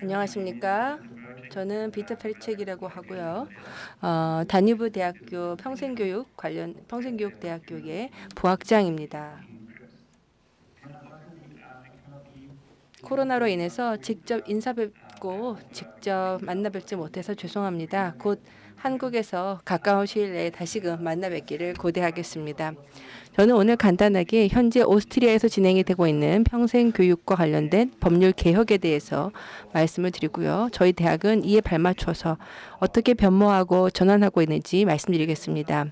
안녕하십니까. 저는 비터 펠책이라고 하고요. 다니브 대학교 평생교육대학교의 부학장입니다. 코로나로 인해서 직접 인사 뵙고 직접 만나 뵙지 못해서 죄송합니다. 곧 한국에서 가까운 시일 내에 다시금 만나 뵙기를 고대하겠습니다. 저는 오늘 간단하게 현재 오스트리아에서 진행이 되고 있는 평생교육과 관련된 법률 개혁에 대해서 말씀을 드리고요. 저희 대학은 이에 발맞춰서 어떻게 변모하고 전환하고 있는지 말씀드리겠습니다.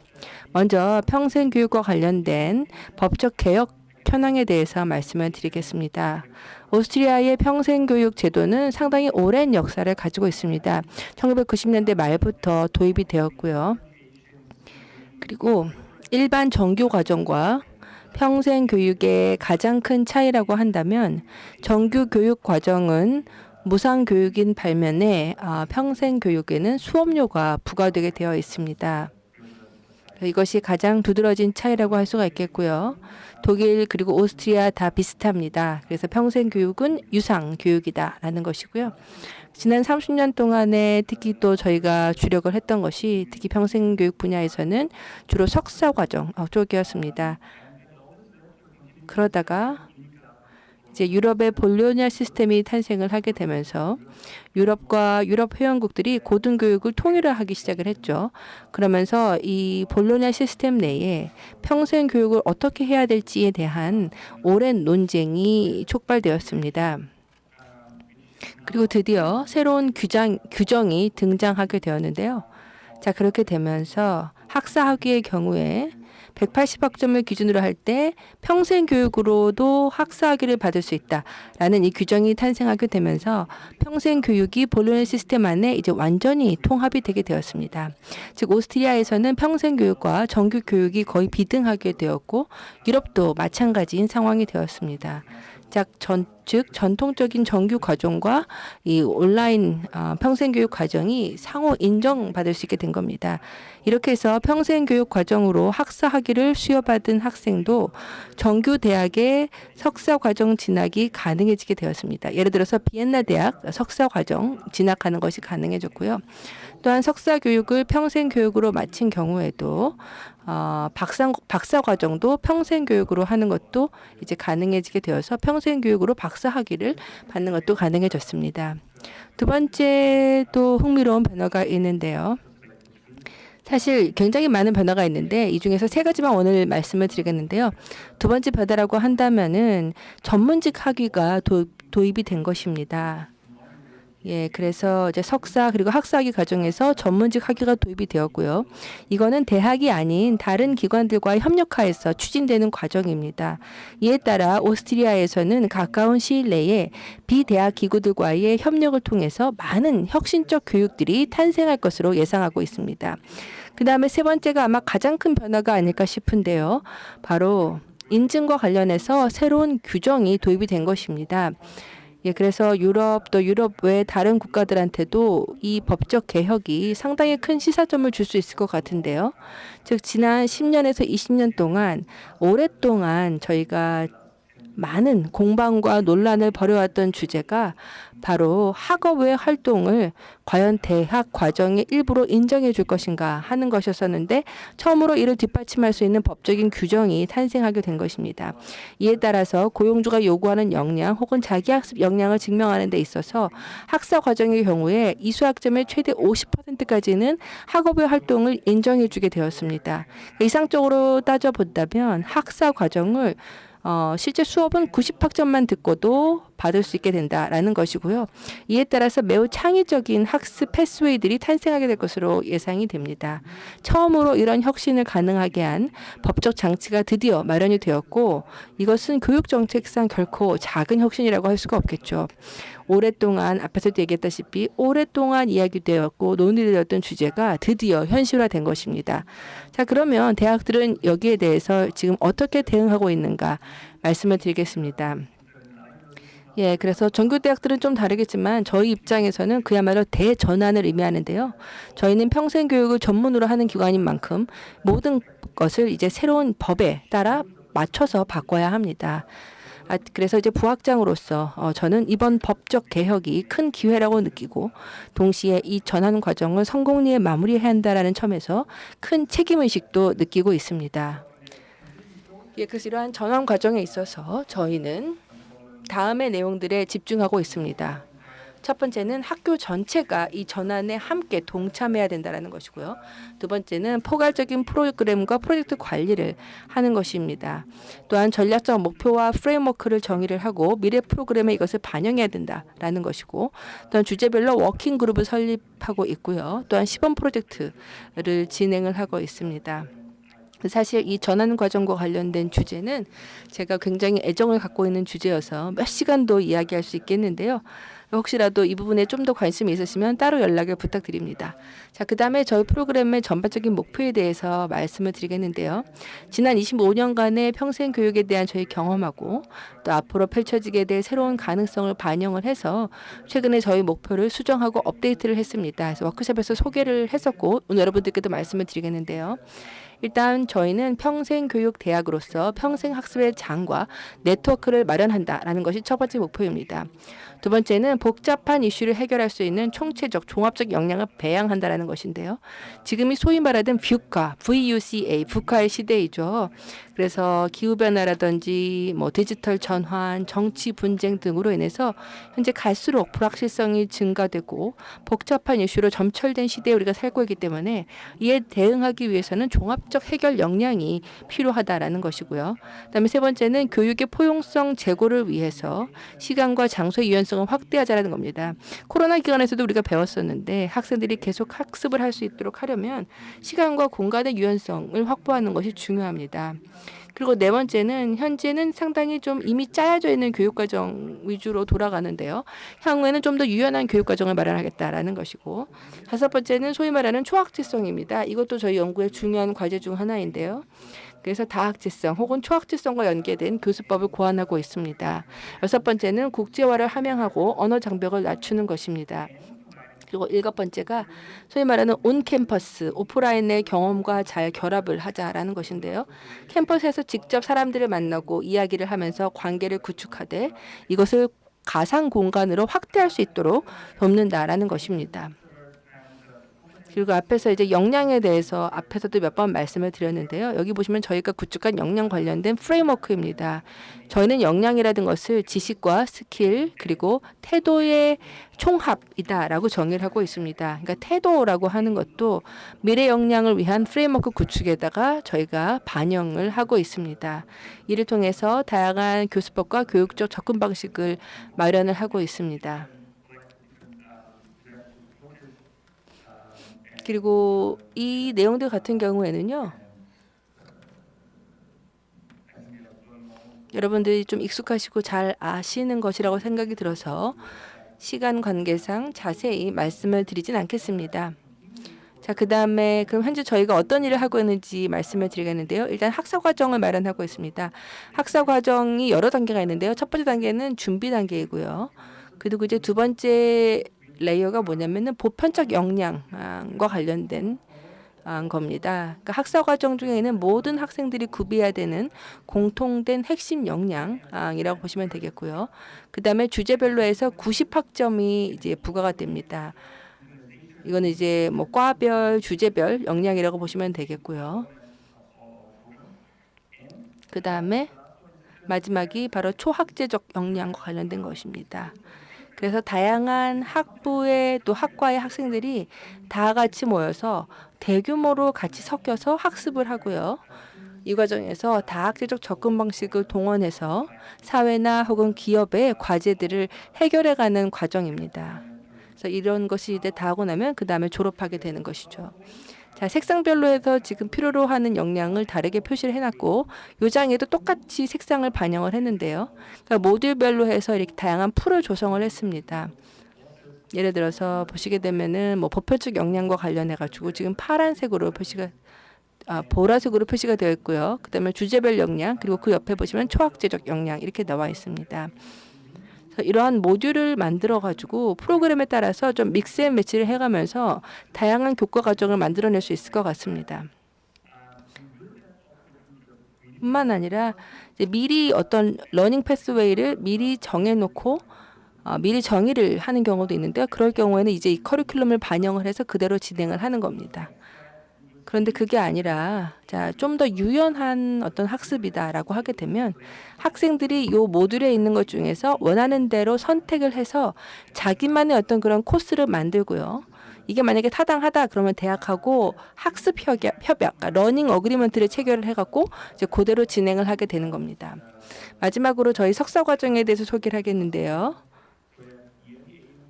먼저 평생교육과 관련된 법적 개혁 현황에 대해서 말씀을 드리겠습니다. 오스트리아의 평생교육 제도는 상당히 오랜 역사를 가지고 있습니다. 1990년대 말부터 도입이 되었고요. 그리고 일반 정규 과정과 평생교육의 가장 큰 차이라고 한다면 정규 교육 과정은 무상교육인 반면에 평생교육에는 수업료가 부과되게 되어 있습니다. 이것이 가장 두드러진 차이라고 할 수가 있겠고요. 독일 그리고 오스트리아 다 비슷합니다. 그래서 평생교육은 유상교육이다라는 것이고요. 지난 30년 동안에 특히 또 저희가 주력을 했던 것이 특히 평생교육 분야에서는 주로 석사과정 쪽이었습니다. 그러다가 이제 유럽의 볼로냐 시스템이 탄생을 하게 되면서 유럽과 유럽 회원국들이 고등교육을 통일을 하기 시작을 했죠. 그러면서 이 볼로냐 시스템 내에 평생교육을 어떻게 해야 될지에 대한 오랜 논쟁이 촉발되었습니다. 그리고 드디어 새로운 규정이 등장하게 되었는데요. 자, 그렇게 되면서 학사학위의 경우에 180학점을 기준으로 할 때 평생교육으로도 학사학위를 받을 수 있다라는 이 규정이 탄생하게 되면서 평생교육이 볼로냐 시스템 안에 이제 완전히 통합이 되게 되었습니다. 즉 오스트리아에서는 평생교육과 정규교육이 거의 비등하게 되었고 유럽도 마찬가지인 상황이 되었습니다. 즉 전통적인 정규 과정과 이 온라인 평생교육 과정이 상호 인정받을 수 있게 된 겁니다. 이렇게 해서 평생교육 과정으로 학사학위를 수여받은 학생도 정규 대학의 석사 과정 진학이 가능해지게 되었습니다. 예를 들어서 비엔나 대학 석사 과정 진학하는 것이 가능해졌고요. 또한 석사 교육을 평생 교육으로 마친 경우에도 박사 과정도 평생 교육으로 하는 것도 이제 가능해지게 되어서 평생 교육으로 박사 학위를 받는 것도 가능해졌습니다. 두 번째 또 흥미로운 변화가 있는데요. 사실 굉장히 많은 변화가 있는데 이 중에서 세 가지만 오늘 말씀을 드리겠는데요. 두 번째 변화라고 한다면은 전문직 학위가 도입이 된 것입니다. 예, 그래서 이제 석사 그리고 학사학위 과정에서 전문직 학위가 도입이 되었고요. 이거는 대학이 아닌 다른 기관들과의 협력하에서 추진되는 과정입니다. 이에 따라 오스트리아에서는 가까운 시일 내에 비대학 기구들과의 협력을 통해서 많은 혁신적 교육들이 탄생할 것으로 예상하고 있습니다. 그 다음에 세 번째가 아마 가장 큰 변화가 아닐까 싶은데요. 바로 인증과 관련해서 새로운 규정이 도입이 된 것입니다. 예, 그래서 유럽 또 유럽 외 다른 국가들한테도 이 법적 개혁이 상당히 큰 시사점을 줄 수 있을 것 같은데요. 즉 지난 10년에서 20년 동안 오랫동안 저희가 많은 공방과 논란을 벌여왔던 주제가 바로 학업의 활동을 과연 대학 과정의 일부로 인정해 줄 것인가 하는 것이었었는데 처음으로 이를 뒷받침할 수 있는 법적인 규정이 탄생하게 된 것입니다. 이에 따라서 고용주가 요구하는 역량 혹은 자기학습 역량을 증명하는 데 있어서 학사 과정의 경우에 이수학점의 최대 50%까지는 학업의 활동을 인정해 주게 되었습니다. 이상적으로 따져본다면 학사 과정을 실제 수업은 90학점만 듣고도 받을 수 있게 된다라는 것이고요. 이에 따라서 매우 창의적인 학습 패스웨이들이 탄생하게 될 것으로 예상이 됩니다. 처음으로 이런 혁신을 가능하게 한 법적 장치가 드디어 마련이 되었고 이것은 교육 정책상 결코 작은 혁신이라고 할 수가 없겠죠. 오랫동안 앞에서도 얘기했다시피 오랫동안 이야기되었고 논의되었던 주제가 드디어 현실화된 것입니다. 자, 그러면 대학들은 여기에 대해서 지금 어떻게 대응하고 있는가 말씀을 드리겠습니다. 예, 그래서 정규 대학들은 좀 다르겠지만 저희 입장에서는 그야말로 대전환을 의미하는데요. 저희는 평생교육을 전문으로 하는 기관인 만큼 모든 것을 이제 새로운 법에 따라 맞춰서 바꿔야 합니다. 그래서 이제 부학장으로서 저는 이번 법적 개혁이 큰 기회라고 느끼고 동시에 이 전환 과정을 성공리에 마무리해야 한다라는 점에서 큰 책임의식도 느끼고 있습니다. 예, 그래서 이러한 전환 과정에 있어서 저희는 다음의 내용들에 집중하고 있습니다. 첫 번째는 학교 전체가 이 전환에 함께 동참해야 된다는 것이고요. 두 번째는 포괄적인 프로그램과 프로젝트 관리를 하는 것입니다. 또한 전략적 목표와 프레임워크를 정의를 하고 미래 프로그램에 이것을 반영해야 된다라는 것이고, 또한 주제별로 워킹 그룹을 설립하고 있고요. 또한 시범 프로젝트를 진행을 하고 있습니다. 사실 이 전환 과정과 관련된 주제는 제가 굉장히 애정을 갖고 있는 주제여서 몇 시간도 이야기할 수 있겠는데요. 혹시라도 이 부분에 좀 더 관심이 있으시면 따로 연락을 부탁드립니다. 자, 그다음에 저희 프로그램의 전반적인 목표에 대해서 말씀을 드리겠는데요. 지난 25년간의 평생 교육에 대한 저희 경험하고 또 앞으로 펼쳐지게 될 새로운 가능성을 반영을 해서 최근에 저희 목표를 수정하고 업데이트를 했습니다. 그래서 워크숍에서 소개를 했었고 오늘 여러분들께도 말씀을 드리겠는데요. 일단 저희는 평생교육대학으로서 평생학습의 장과 네트워크를 마련한다라는 것이 첫 번째 목표입니다. 두 번째는 복잡한 이슈를 해결할 수 있는 총체적 종합적 역량을 배양한다라는 것인데요. 지금이 소위 말하는 VUCA, VUCA, VUCA의 시대이죠. 그래서 기후변화라든지 디지털 전환, 정치 분쟁 등으로 인해서 현재 갈수록 불확실성이 증가되고 복잡한 이슈로 점철된 시대에 우리가 살고 있기 때문에 이에 대응하기 위해서는 종합적 해결 역량이 필요하다라는 것이고요. 그다음에 세 번째는 교육의 포용성 제고를 위해서 시간과 장소의 유연성을 확대하자라는 겁니다. 코로나 기간에서도 우리가 배웠었는데 학생들이 계속 학습을 할 수 있도록 하려면 시간과 공간의 유연성을 확보하는 것이 중요합니다. 그리고 네 번째는 현재는 상당히 좀 이미 짜여져 있는 교육과정 위주로 돌아가는데요. 향후에는 좀 더 유연한 교육과정을 마련하겠다라는 것이고, 다섯 번째는 소위 말하는 초학제성입니다. 이것도 저희 연구의 중요한 과제 중 하나인데요. 그래서 다학제성 혹은 초학제성과 연계된 교수법을 고안하고 있습니다. 여섯 번째는 국제화를 함양하고 언어 장벽을 낮추는 것입니다. 그리고 일곱 번째가 소위 말하는 온 캠퍼스, 오프라인의 경험과 잘 결합을 하자라는 것인데요. 캠퍼스에서 직접 사람들을 만나고 이야기를 하면서 관계를 구축하되 이것을 가상 공간으로 확대할 수 있도록 돕는다라는 것입니다. 그리고 앞에서 이제 역량에 대해서 앞에서도 몇 번 말씀을 드렸는데요. 여기 보시면 저희가 구축한 역량 관련된 프레임워크입니다. 저희는 역량이라는 것을 지식과 스킬 그리고 태도의 총합이다라고 정의를 하고 있습니다. 그러니까 태도라고 하는 것도 미래 역량을 위한 프레임워크 구축에다가 저희가 반영을 하고 있습니다. 이를 통해서 다양한 교수법과 교육적 접근 방식을 마련을 하고 있습니다. 그리고 이 내용들 같은 경우에는요. 여러분들이 좀 익숙하시고 잘 아시는 것이라고 생각이 들어서 시간 관계상 자세히 말씀을 드리진 않겠습니다. 자, 그다음에 그럼 현재 저희가 어떤 일을 하고 있는지 말씀을 드리겠는데요. 일단 학사 과정을 마련하고 있습니다. 학사 과정이 여러 단계가 있는데요. 첫 번째 단계는 준비 단계이고요. 그리고 이제 두 번째 레이어가 뭐냐면은 보편적 역량과 관련된 겁니다. 그러니까 학사 과정 중에는 모든 학생들이 구비해야 되는 공통된 핵심 역량이라고 보시면 되겠고요. 그다음에 주제별로 해서 90학점이 이제 부과가 됩니다. 이거는 이제 과별, 주제별 역량이라고 보시면 되겠고요. 그다음에 마지막이 바로 초학제적 역량과 관련된 것입니다. 그래서 다양한 학부의 또 학과의 학생들이 다 같이 모여서 대규모로 같이 섞여서 학습을 하고요. 이 과정에서 다학제적 접근 방식을 동원해서 사회나 혹은 기업의 과제들을 해결해가는 과정입니다. 그래서 이런 것이 이제 다 하고 나면 그 다음에 졸업하게 되는 것이죠. 자, 색상별로 해서 지금 필요로 하는 역량을 다르게 표시를 해놨고 이 장에도 똑같이 색상을 반영을 했는데요. 그러니까 모듈별로 해서 이렇게 다양한 풀을 조성을 했습니다. 예를 들어서 보시게 되면은 보편적 역량과 관련해 가지고 지금 파란색으로 표시가 보라색으로 표시가 되어 있고요. 그다음에 주제별 역량 그리고 그 옆에 보시면 초학제적 역량 이렇게 나와 있습니다. 이러한 모듈을 만들어 가지고 프로그램에 따라서 좀 믹스 앤 매치를 해가면서 다양한 교과 과정을 만들어낼 수 있을 것 같습니다. 뿐만 아니라 이제 미리 어떤 러닝 패스웨이를 미리 정해놓고 미리 정의를 하는 경우도 있는데요. 그럴 경우에는 이제 이 커리큘럼을 반영을 해서 그대로 진행을 하는 겁니다. 그런데 그게 아니라 좀 더 유연한 어떤 학습이다라고 하게 되면 학생들이 요 모듈에 있는 것 중에서 원하는 대로 선택을 해서 자기만의 어떤 그런 코스를 만들고요. 이게 만약에 타당하다 그러면 대학하고 학습 협약, 러닝 어그리먼트를 체결을 해갖고 이제 그대로 진행을 하게 되는 겁니다. 마지막으로 저희 석사 과정에 대해서 소개를 하겠는데요.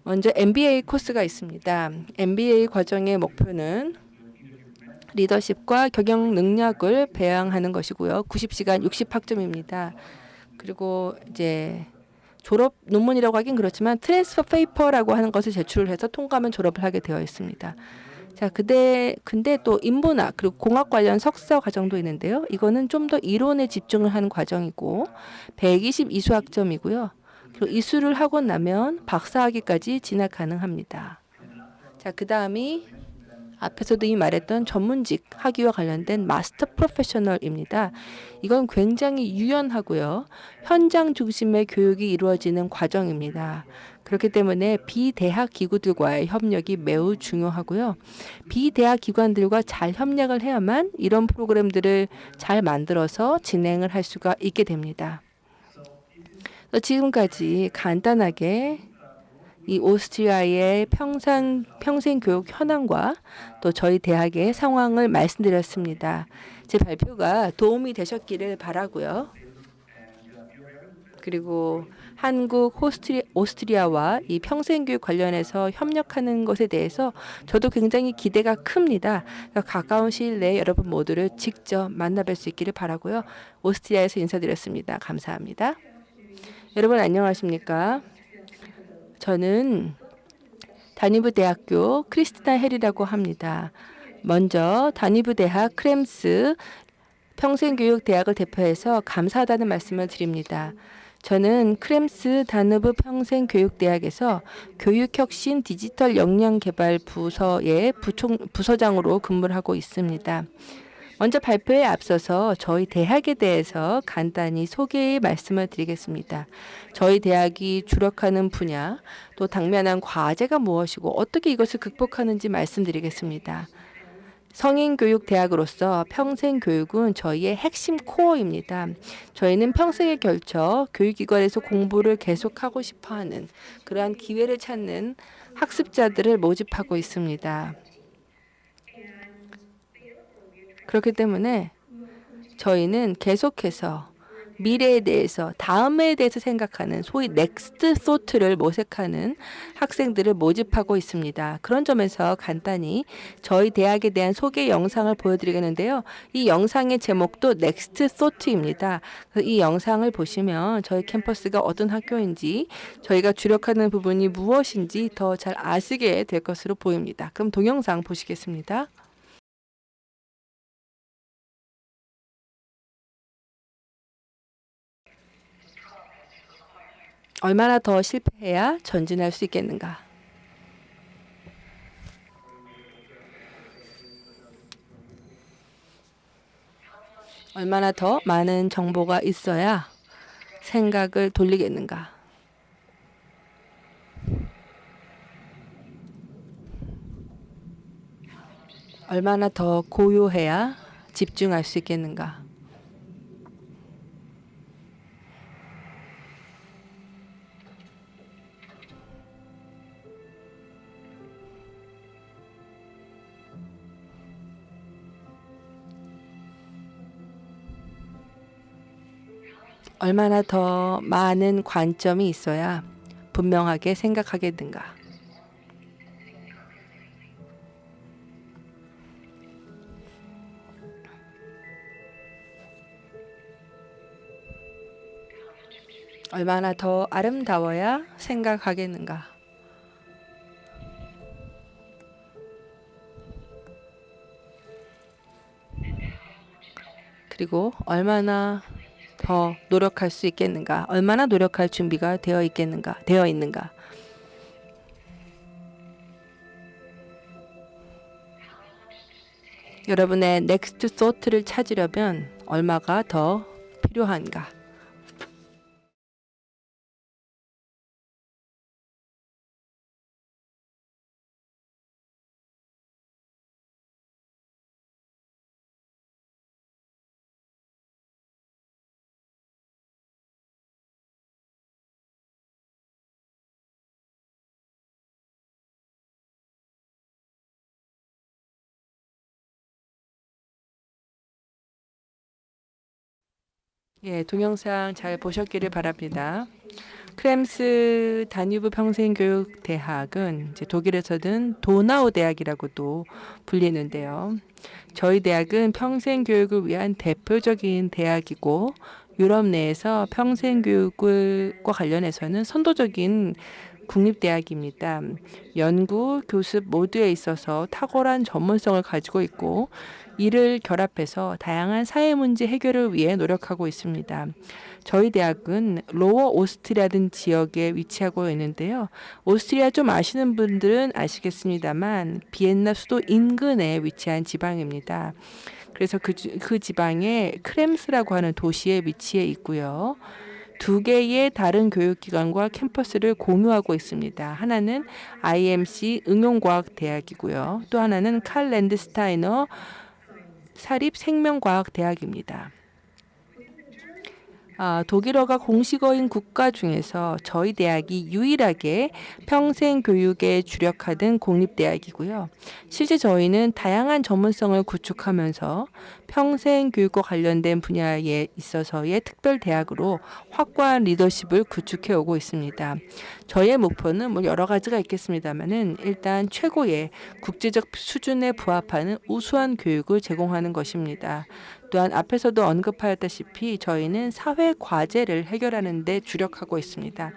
먼저 MBA 코스가 있습니다. MBA 과정의 목표는 리더십과 경영 능력을 배양하는 것이고요. 90시간 60학점입니다. 그리고 이제 졸업 논문이라고 하긴 그렇지만 트랜스퍼 페이퍼라고 하는 것을 제출을 해서 통과하면 졸업을 하게 되어 있습니다. 근데 또 인문학 그리고 공학 관련 석사 과정도 있는데요. 이거는 좀 더 이론에 집중을 하는 과정이고 122수학점이고요. 그리고 이수를 하고 나면 박사학위까지 진학 가능합니다. 그 다음이 앞에서도 이미 말했던 전문직 학위와 관련된 마스터 프로페셔널입니다. 이건 굉장히 유연하고요. 현장 중심의 교육이 이루어지는 과정입니다. 그렇기 때문에 비대학 기구들과의 협력이 매우 중요하고요. 비대학 기관들과 잘 협력을 해야만 이런 프로그램들을 잘 만들어서 진행을 할 수가 있게 됩니다. 지금까지 간단하게 이 오스트리아의 평생 교육 현황과 또 저희 대학의 상황을 말씀드렸습니다. 제 발표가 도움이 되셨기를 바라고요. 그리고 한국, 오스트리아와 이 평생교육 관련해서 협력하는 것에 대해서 저도 굉장히 기대가 큽니다. 가까운 시일 내에 여러분 모두를 직접 만나뵐 수 있기를 바라고요. 오스트리아에서 인사드렸습니다. 감사합니다. 여러분 안녕하십니까? 저는 다니브 대학교 크리스티나 헬이라고 합니다. 먼저 다니브 대학 크렘스 평생교육대학을 대표해서 감사하다는 말씀을 드립니다. 저는 크렘스 다누브 평생교육대학에서 교육혁신 디지털 역량개발 부서의 부서장으로 근무를 하고 있습니다. 먼저 발표에 앞서서 저희 대학에 대해서 간단히 소개의 말씀을 드리겠습니다. 저희 대학이 주력하는 분야, 또 당면한 과제가 무엇이고 어떻게 이것을 극복하는지 말씀드리겠습니다. 성인교육대학으로서 평생교육은 저희의 핵심 코어입니다. 저희는 평생에 걸쳐 교육기관에서 공부를 계속하고 싶어하는 그러한 기회를 찾는 학습자들을 모집하고 있습니다. 그렇기 때문에 저희는 계속해서 미래에 대해서, 다음에 대해서 생각하는 소위 넥스트 소트를 모색하는 학생들을 모집하고 있습니다. 그런 점에서 간단히 저희 대학에 대한 소개 영상을 보여드리겠는데요. 이 영상의 제목도 넥스트 소트입니다. 이 영상을 보시면 저희 캠퍼스가 어떤 학교인지, 저희가 주력하는 부분이 무엇인지 더 잘 아시게 될 것으로 보입니다. 그럼 동영상 보시겠습니다. 얼마나 더 실패해야 전진할 수 있겠는가? 얼마나 더 많은 정보가 있어야 생각을 돌리겠는가? 얼마나 더 고요해야 집중할 수 있겠는가? 얼마나 더 많은 관점이 있어야 분명하게 생각하겠는가? 얼마나 더 아름다워야 생각하겠는가? 그리고 얼마나 더 노력할 수 있겠는가? 얼마나 노력할 준비가 되어 있는가? 여러분의 넥스트 소트를 찾으려면 얼마가 더 필요한가? 예, 동영상 잘 보셨기를 바랍니다. 크렘스 다뉴브 평생교육대학은 이제 독일에서는 도나우 대학이라고도 불리는데요. 저희 대학은 평생교육을 위한 대표적인 대학이고 유럽 내에서 평생교육과 관련해서는 선도적인 국립대학입니다. 연구, 교습 모두에 있어서 탁월한 전문성을 가지고 있고 이를 결합해서 다양한 사회 문제 해결을 위해 노력하고 있습니다. 저희 대학은 로어 오스트리아든 지역에 위치하고 있는데요. 오스트리아 좀 아시는 분들은 아시겠습니다만 비엔나 수도 인근에 위치한 지방입니다. 그래서 그 지방에 크렘스라고 하는 도시에 위치해 있고요. 두 개의 다른 교육기관과 캠퍼스를 공유하고 있습니다. 하나는 IMC 응용과학대학이고요. 또 하나는 칼 랜드스타이너 사립생명과학대학입니다. 독일어가 공식어인 국가 중에서 저희 대학이 유일하게 평생교육에 주력하는 공립대학이고요. 실제 저희는 다양한 전문성을 구축하면서 평생교육과 관련된 분야에 있어서의 특별대학으로 확고한 리더십을 구축해 오고 있습니다. 저희의 목표는 뭐 여러 가지가 있겠습니다만은 일단 최고의 국제적 수준에 부합하는 우수한 교육을 제공하는 것입니다. 또한 앞에서도 언급하였다시피 저희는 사회 과제를 해결하는 데 주력하고 있습니다.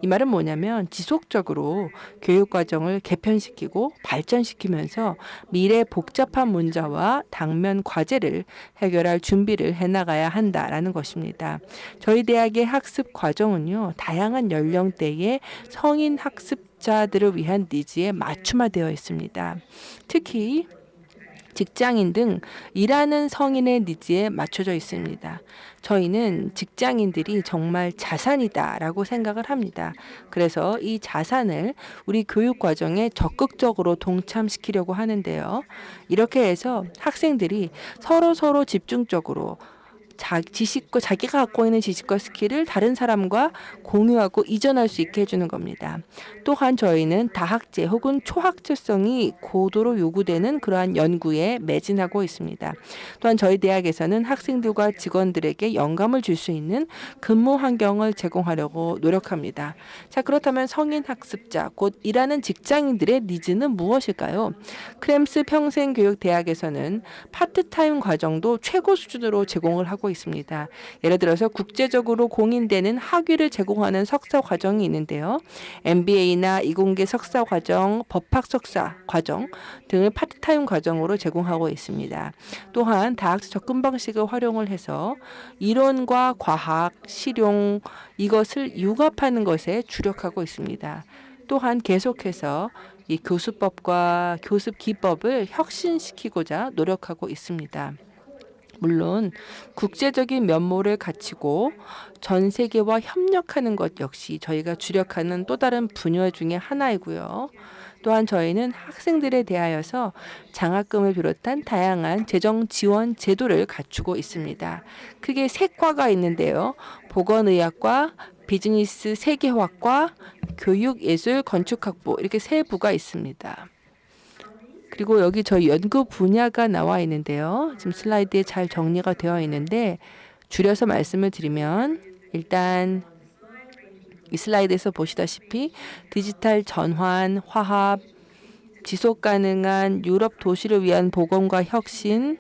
이 말은 뭐냐면 지속적으로 교육 과정을 개편시키고 발전시키면서 미래 복잡한 문제와 당면 과제를 해결할 준비를 해나가야 한다라는 것입니다. 저희 대학의 학습 과정은요, 다양한 연령대의 성인 학습자들을 위한 니즈에 맞춤화되어 있습니다. 특히 직장인 등 일하는 성인의 니즈에 맞춰져 있습니다. 저희는 직장인들이 정말 자산이다라고 생각을 합니다. 그래서 이 자산을 우리 교육 과정에 적극적으로 동참시키려고 하는데요. 이렇게 해서 학생들이 서로 집중적으로 자기가 갖고 있는 지식과 스킬을 다른 사람과 공유하고 이전할 수 있게 해주는 겁니다. 또한 저희는 다학제 혹은 초학제성이 고도로 요구되는 그러한 연구에 매진하고 있습니다. 또한 저희 대학에서는 학생들과 직원들에게 영감을 줄 수 있는 근무 환경을 제공하려고 노력합니다. 자, 그렇다면 성인 학습자, 곧 일하는 직장인들의 니즈는 무엇일까요? 크렘스 평생교육대학에서는 파트타임 과정도 최고 수준으로 제공을 하고 있습니다. 예를 들어서 국제적으로 공인되는 학위를 제공하는 석사 과정이 있는데요. MBA나 이공계 석사 과정, 법학 석사 과정 등을 파트타임 과정으로 제공하고 있습니다. 또한 다학습 접근 방식을 활용을 해서 이론과 과학, 실용 이것을 융합하는 것에 주력하고 있습니다. 또한 계속해서 이 교수법과 교습 기법을 혁신시키고자 노력하고 있습니다. 물론 국제적인 면모를 갖추고 전 세계와 협력하는 것 역시 저희가 주력하는 또 다른 분야 중에 하나이고요. 또한 저희는 학생들에 대하여서 장학금을 비롯한 다양한 재정 지원 제도를 갖추고 있습니다. 크게 세 과가 있는데요. 보건의학과, 비즈니스 세계화과, 교육예술 건축학부 이렇게 세 부가 있습니다. 그리고 여기 저희 연구 분야가 나와 있는데요. 지금 슬라이드에 잘 정리가 되어 있는데 줄여서 말씀을 드리면 일단 이 슬라이드에서 보시다시피 디지털 전환, 화합, 지속 가능한 유럽 도시를 위한 보건과 혁신,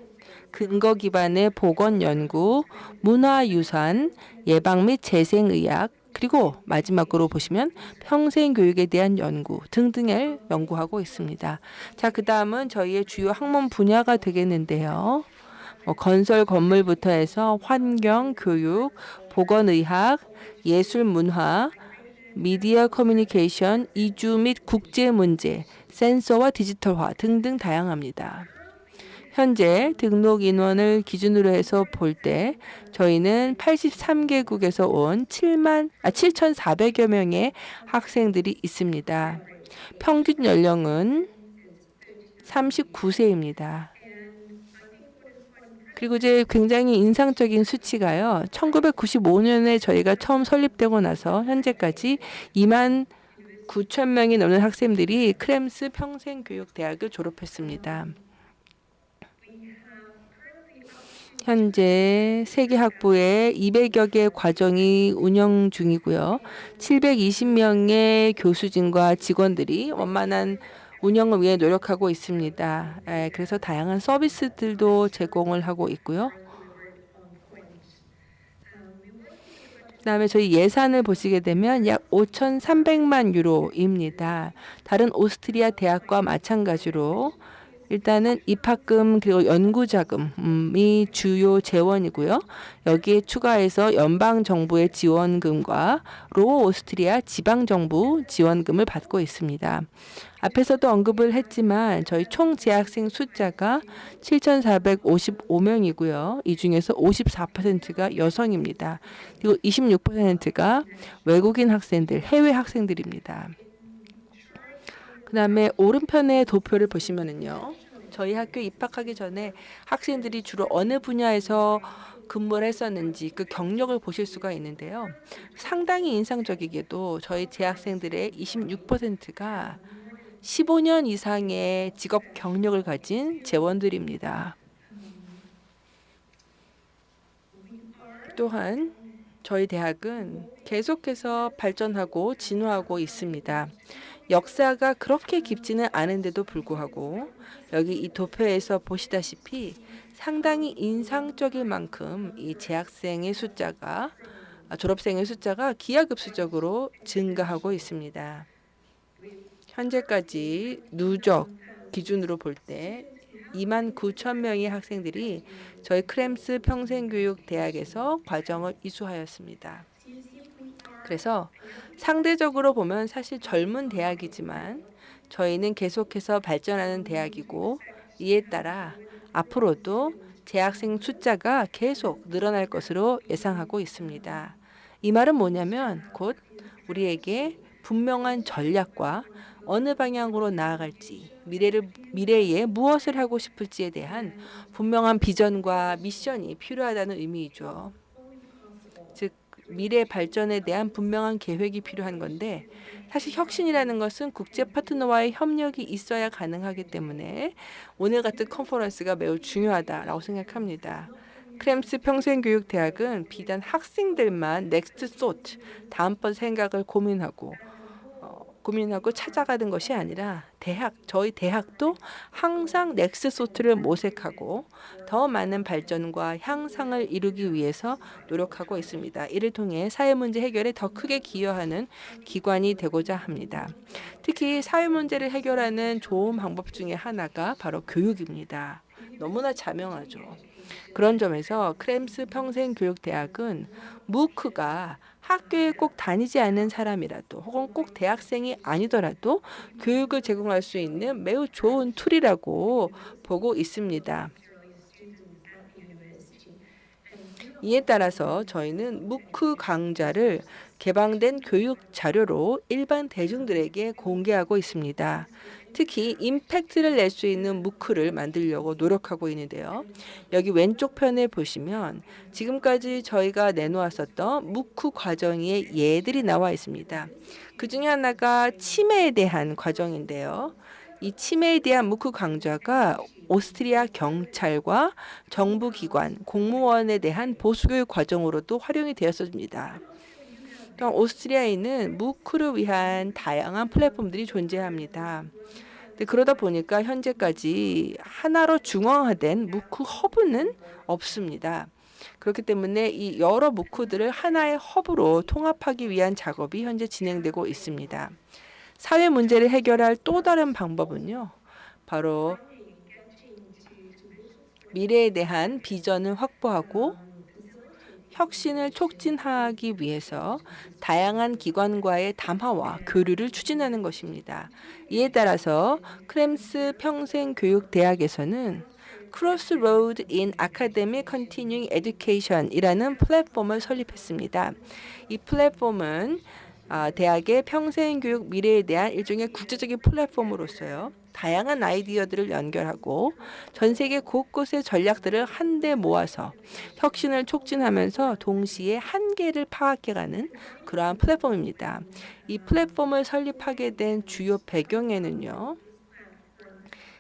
근거 기반의 보건 연구, 문화유산, 예방 및 재생의학, 그리고 마지막으로 보시면 평생교육에 대한 연구 등등을 연구하고 있습니다. 자, 그 다음은 저희의 주요 학문 분야가 되겠는데요. 건설 건물부터 해서 환경, 교육, 보건의학, 예술 문화, 미디어 커뮤니케이션, 이주 및 국제 문제, 센서와 디지털화 등등 다양합니다. 현재 등록 인원을 기준으로 해서 볼 때 저희는 83개국에서 온 7,400여 명의 학생들이 있습니다. 평균 연령은 39세입니다. 그리고 이제 굉장히 인상적인 수치가요. 1995년에 저희가 처음 설립되고 나서 현재까지 2만 9천 명이 넘는 학생들이 크렘스 평생교육대학을 졸업했습니다. 현재 세계 학부에 200여 개 과정이 운영 중이고요. 720명의 교수진과 직원들이 원만한 운영을 위해 노력하고 있습니다. 그래서 다양한 서비스들도 제공을 하고 있고요. 그다음에 저희 예산을 보시게 되면 약 5,300만 유로입니다. 다른 오스트리아 대학과 마찬가지로 일단은 입학금 그리고 연구자금이 주요 재원이고요. 여기에 추가해서 연방정부의 지원금과 로 오스트리아 지방정부 지원금을 받고 있습니다. 앞에서도 언급을 했지만 저희 총 재학생 숫자가 7,455명이고요. 이 중에서 54%가 여성입니다. 그리고 26%가 외국인 학생들, 해외 학생들입니다. 그 다음에 오른편의 도표를 보시면은요. 저희 학교에 입학하기 전에 학생들이 주로 어느 분야에서 근무를 했었는지 그 경력을 보실 수가 있는데요. 상당히 인상적이게도 저희 재학생들의 26%가 15년 이상의 직업 경력을 가진 재원들입니다. 또한 저희 대학은 계속해서 발전하고 진화하고 있습니다. 역사가 그렇게 깊지는 않은데도 불구하고 여기 이 도표에서 보시다시피 상당히 인상적일 만큼 이 재학생의 숫자가 졸업생의 숫자가 기하급수적으로 증가하고 있습니다. 현재까지 누적 기준으로 볼 때 2만 9천 명의 학생들이 저희 크렘스 평생교육대학에서 과정을 이수하였습니다. 그래서 상대적으로 보면 사실 젊은 대학이지만 저희는 계속해서 발전하는 대학이고 이에 따라 앞으로도 재학생 숫자가 계속 늘어날 것으로 예상하고 있습니다. 이 말은 뭐냐면 곧 우리에게 분명한 전략과 어느 방향으로 나아갈지, 미래에 무엇을 하고 싶을지에 대한 분명한 비전과 미션이 필요하다는 의미이죠. 즉 미래 발전에 대한 분명한 계획이 필요한 건데 사실 혁신이라는 것은 국제 파트너와의 협력이 있어야 가능하기 때문에 오늘 같은 컨퍼런스가 매우 중요하다라고 생각합니다. 크렘스 평생교육대학은 비단 학생들만 넥스트 소트, 다음번 생각을 고민하고 찾아가는 것이 아니라 저희 대학도 항상 넥스 소트를 모색하고 더 많은 발전과 향상을 이루기 위해서 노력하고 있습니다. 이를 통해 사회 문제 해결에 더 크게 기여하는 기관이 되고자 합니다. 특히 사회 문제를 해결하는 좋은 방법 중에 하나가 바로 교육입니다. 너무나 자명하죠. 그런 점에서 크렘스 평생교육대학은 무크가 학교에 꼭 다니지 않는 사람이라도 혹은 꼭 대학생이 아니더라도 교육을 제공할 수 있는 매우 좋은 툴이라고 보고 있습니다. 이에 따라서 저희는 무크 강좌를 개방된 교육 자료로 일반 대중들에게 공개하고 있습니다. 특히 임팩트를 낼 수 있는 무크를 만들려고 노력하고 있는데요. 여기 왼쪽 편에 보시면 지금까지 저희가 내놓았었던 무크 과정의 예들이 나와 있습니다. 그 중에 하나가 치매에 대한 과정인데요. 이 치매에 대한 무크 강좌가 오스트리아 경찰과 정부기관, 공무원에 대한 보수교육 과정으로도 활용이 되었습니다. 또한 오스트리아에는 무크를 위한 다양한 플랫폼들이 존재합니다. 그러다 보니까 현재까지 하나로 중앙화된 무크 허브는 없습니다. 그렇기 때문에 이 여러 무크들을 하나의 허브로 통합하기 위한 작업이 현재 진행되고 있습니다. 사회 문제를 해결할 또 다른 방법은요. 바로 미래에 대한 비전을 확보하고 혁신을 촉진하기 위해서 다양한 기관과의 담화와 교류를 추진하는 것입니다. 이에 따라서 크렘스 평생교육대학에서는 Crossroad in Academic Continuing Education이라는 플랫폼을 설립했습니다. 이 플랫폼은 대학의 평생교육 미래에 대한 일종의 국제적인 플랫폼으로서요. 다양한 아이디어들을 연결하고 전 세계 곳곳의 전략들을 한데 모아서 혁신을 촉진하면서 동시에 한계를 파악해가는 그러한 플랫폼입니다. 이 플랫폼을 설립하게 된 주요 배경에는요.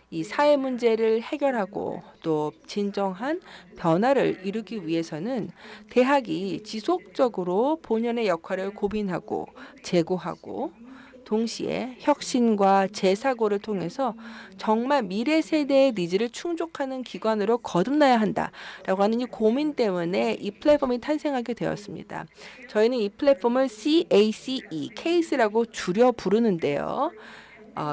이 사회 문제를 해결하고 또 진정한 변화를 이루기 위해서는 대학이 지속적으로 본연의 역할을 고민하고 재고하고 동시에 혁신과 재사고를 통해서 정말 미래 세대의 니즈를 충족하는 기관으로 거듭나야 한다라고 하는 이 고민 때문에 이 플랫폼이 탄생하게 되었습니다. 저희는 이 플랫폼을 CACE, CASE라고 줄여 부르는데요.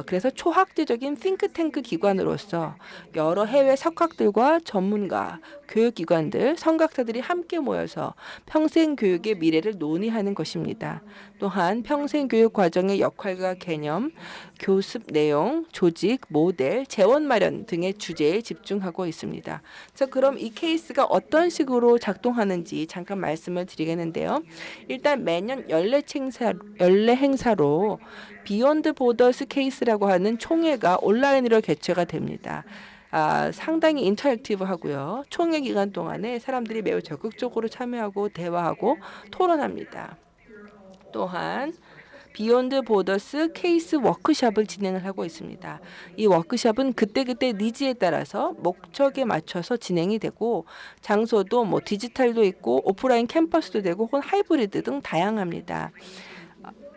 그래서 초학제적인 싱크탱크 기관으로서 여러 해외 석학들과 전문가, 교육기관들, 선각자들이 함께 모여서 평생교육의 미래를 논의하는 것입니다. 또한 평생교육 과정의 역할과 개념, 교습 내용, 조직, 모델, 재원 마련 등의 주제에 집중하고 있습니다. 자, 그럼 이 케이스가 어떤 식으로 작동하는지 잠깐 말씀을 드리겠는데요. 일단 매년 연례 행사로 비욘드 보더스 케이스라고 하는 총회가 온라인으로 개최가 됩니다. 상당히 인터랙티브하고요. 총회 기간 동안에 사람들이 매우 적극적으로 참여하고 대화하고 토론합니다. 또한 비욘드 보더스 케이스 워크숍을 진행을 하고 있습니다. 이 워크숍은 그때그때 니즈에 따라서 목적에 맞춰서 진행이 되고 장소도 뭐 디지털도 있고 오프라인 캠퍼스도 되고 혹은 하이브리드 등 다양합니다.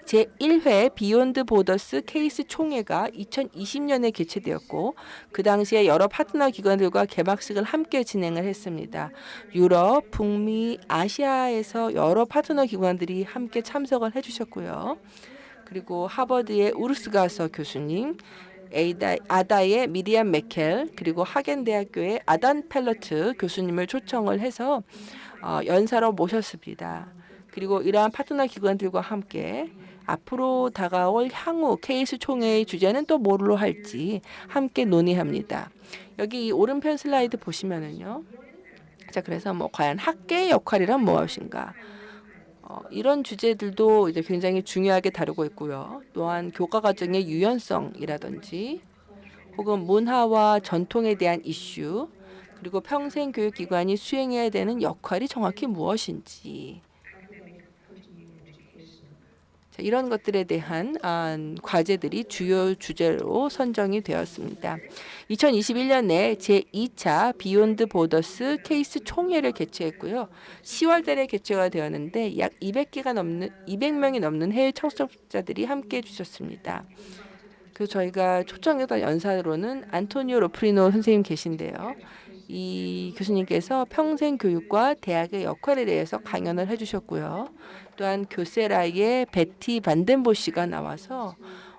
제1회 비욘드 보더스 케이스 총회가 2020년에 개최되었고 그 당시에 여러 파트너 기관들과 개막식을 함께 진행을 했습니다. 유럽, 북미, 아시아에서 여러 파트너 기관들이 함께 참석을 해주셨고요. 그리고 하버드의 우르스가서 교수님, 아다의 미리암 메켈, 그리고 하겐대학교의 아단 펠러트 교수님을 초청을 해서 연사로 모셨습니다. 그리고 이러한 파트너 기관들과 함께 앞으로 다가올 향후 케이스 총회의 주제는 또 뭐로 할지 함께 논의합니다. 여기 이 오른편 슬라이드 보시면은요. 자, 그래서 뭐 과연 학계의 역할이란 무엇인가? 이런 주제들도 이제 굉장히 중요하게 다루고 있고요. 또한 교과 과정의 유연성이라든지 혹은 문화와 전통에 대한 이슈 그리고 평생교육기관이 수행해야 되는 역할이 정확히 무엇인지 이런 것들에 대한 과제들이 주요 주제로 선정이 되었습니다. 2021년에 제2차 비욘드 보더스 케이스 총회를 개최했고요. 10월 달에 개최가 되었는데 약 200명이 넘는 해외 참석자들이 함께해 주셨습니다. 그래서 저희가 초청했던 연사로는 안토니오 로프리노 선생님 계신데요. 이 교수님께서 평생교육과 대학의 역할에 대해서 강연을 해주셨고요. 또한 교세라의 베티 반덴보시가 나와서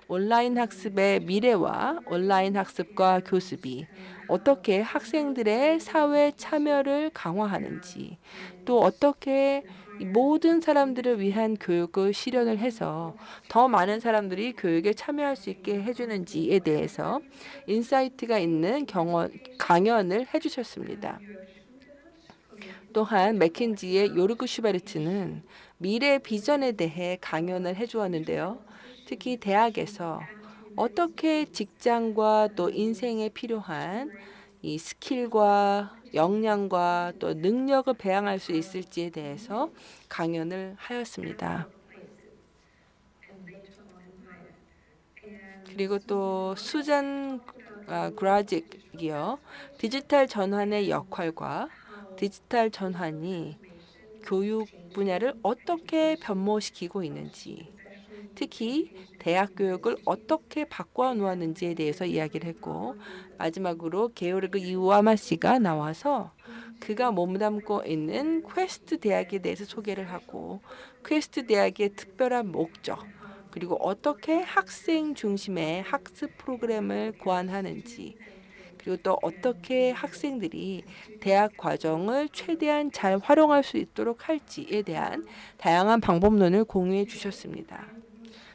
온라인 학습의 미래와 온라인 학습과 교습이 어떻게 학생들의 사회 참여를 강화하는지 또 어떻게 모든 사람들을 위한 교육을 실현을 해서 더 많은 사람들이 교육에 참여할 수 있게 해주는지에 대해서 인사이트가 있는 강연을 해주셨습니다. 또한 맥킨지의 요르그 슈베르트는 미래 비전에 대해 강연을 해주었는데요. 특히 대학에서 어떻게 직장과 또 인생에 필요한 이 스킬과 역량과 또 능력을 배양할 수 있을지에 대해서 강연을 하였습니다. 그리고 또 수잔 그라직이요. 디지털 전환의 역할과 디지털 전환이 교육 분야를 어떻게 변모시키고 있는지 특히 대학 교육을 어떻게 바꿔 놓았는지에 대해서 이야기를 했고 마지막으로 게오르그 이우아마 씨가 나와서 그가 몸담고 있는 퀘스트 대학에 대해서 소개를 하고 퀘스트 대학의 특별한 목적 그리고 어떻게 학생 중심의 학습 프로그램을 고안하는지 그리고 또 어떻게 학생들이 대학 과정을 최대한 잘 활용할 수 있도록 할지에 대한 다양한 방법론을 공유해 주셨습니다.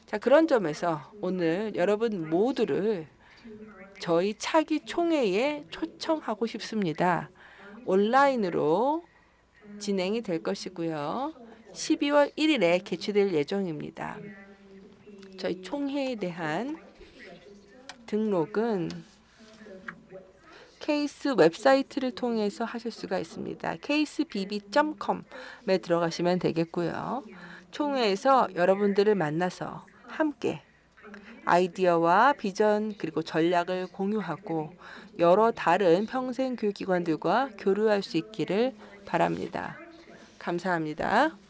자, 그런 점에서 오늘 여러분 모두를 저희 차기 총회에 초청하고 싶습니다. 온라인으로 진행이 될 것이고요. 12월 1일에 개최될 예정입니다. 저희 총회에 대한 등록은 케이스 웹사이트를 통해서 하실 수가 있습니다. casebb.com에 들어가시면 되겠고요. 총회에서 여러분들을 만나서 함께 아이디어와 비전 그리고 전략을 공유하고 여러 다른 평생교육기관들과 교류할 수 있기를 바랍니다. 감사합니다.